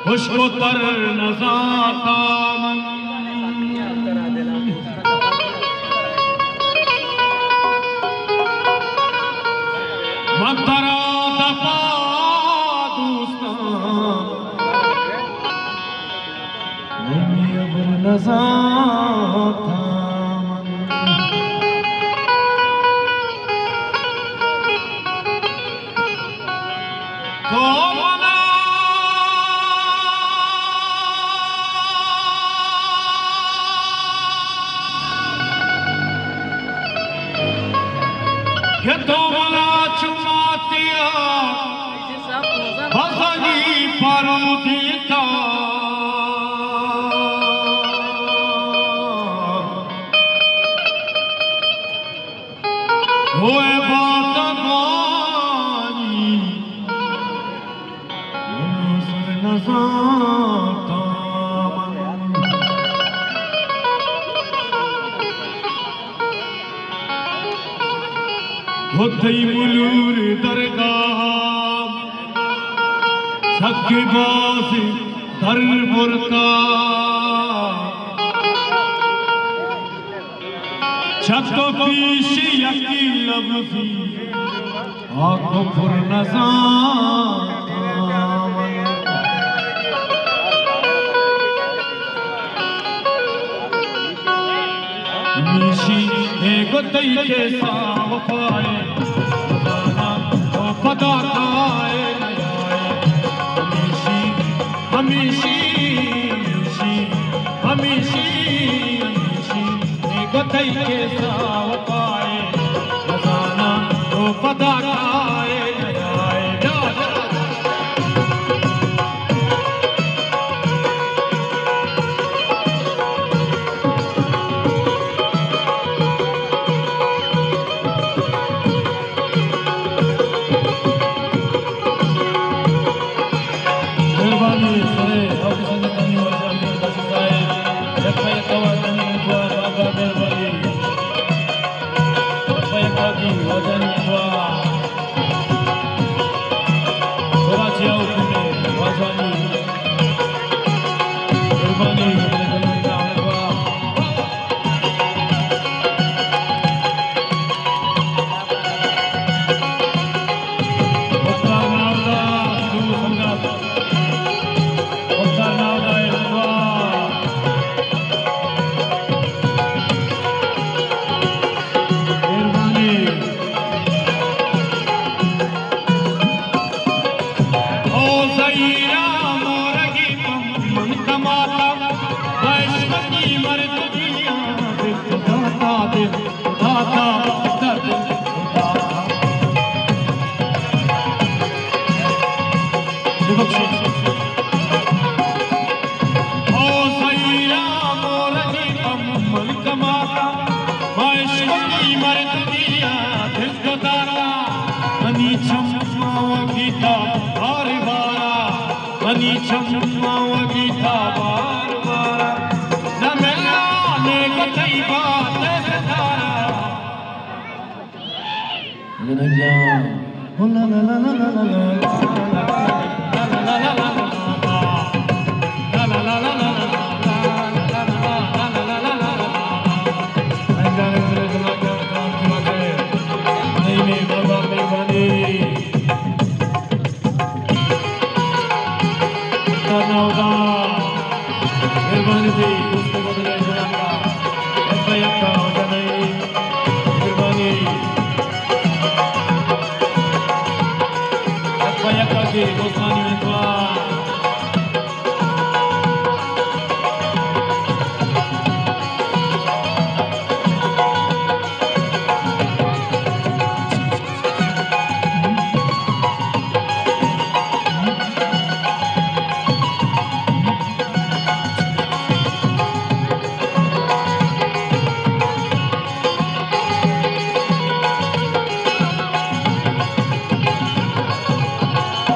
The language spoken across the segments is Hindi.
खुशको तर नजाता मतरा दफा दूसरा नहीं अब नजाता ये तो मला चुमातिया भसगी परुदिता होए बात मानी मनसर नजाता होतई मुलूर दरगाह सके बास दर बुरका छतो पीशी यकी लफ्जी आंखों पर नजाता मीशी गोतई के साव पाए तो पता खाए हमीशी हमीशी हमीशी हमीशी गोतई के साव पाए खजाना तो पता खाए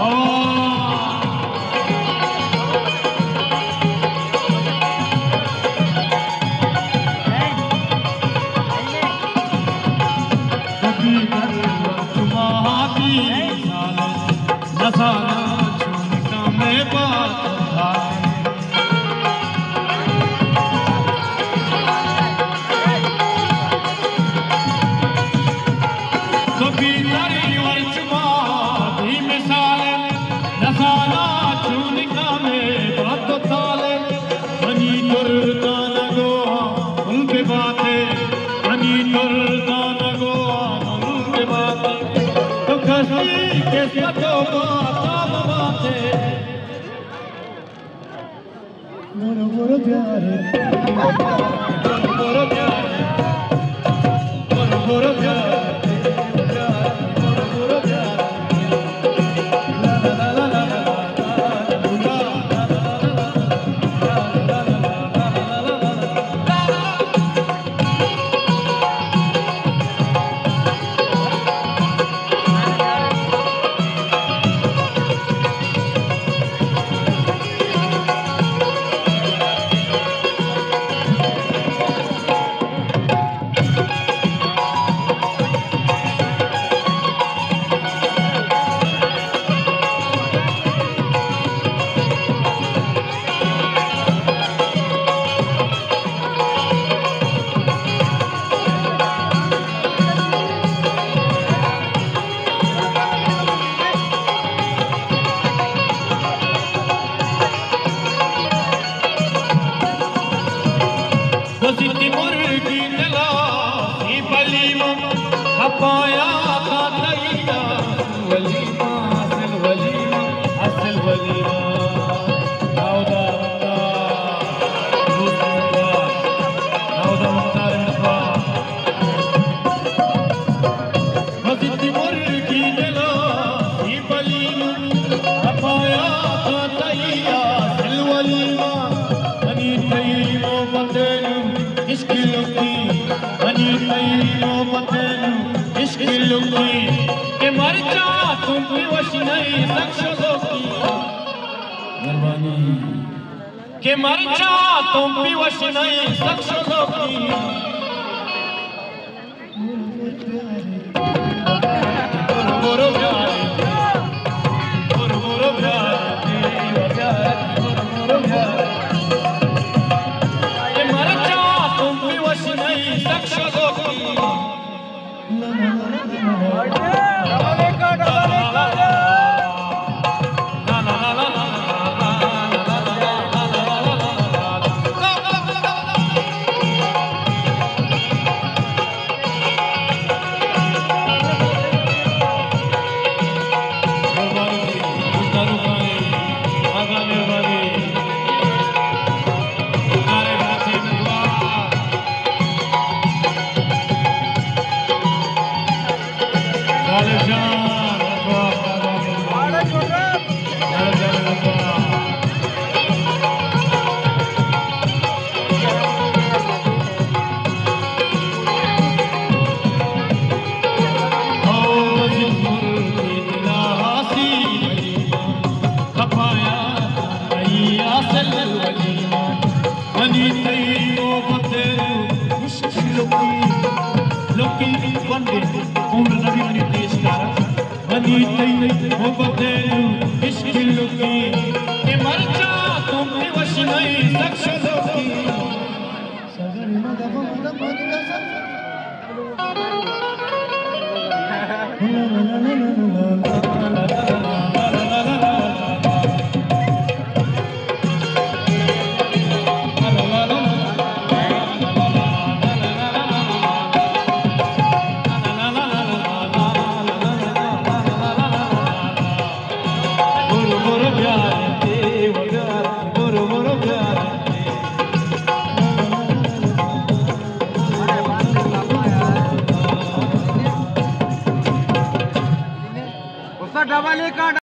Oh नसाना चुनका में बात कभी तारी वर्चमा दी मिसाल नसाना चुनका में बात ताले बनी दुर्गा नगो उनके बातें बनी दुर्गा नगो उनके बातें तो कसी के सतो बातें मोरो मोरो प्यारे मोरो प्यारे मोरो मोरो प्यारे पाया था तैया वलीमा असल वलीमा नाउदा मुख्तार नफा मस्जिद मुर्गी दिला ये वलीमा पाया था तैया असल वलीमा बनी तैयो बंदेनु इश्किल की बनी तैयो बंदेनु लुंगी के मर जा तुम बेवश नहीं सक्शों की मेहरबानी के मर जा तुम बेवश नहीं सक्शों की मोरो प्यारे मोरो प्यारे मोरो प्यारे के मर जा तुम बेवश नहीं सक्शों की La la la la la la.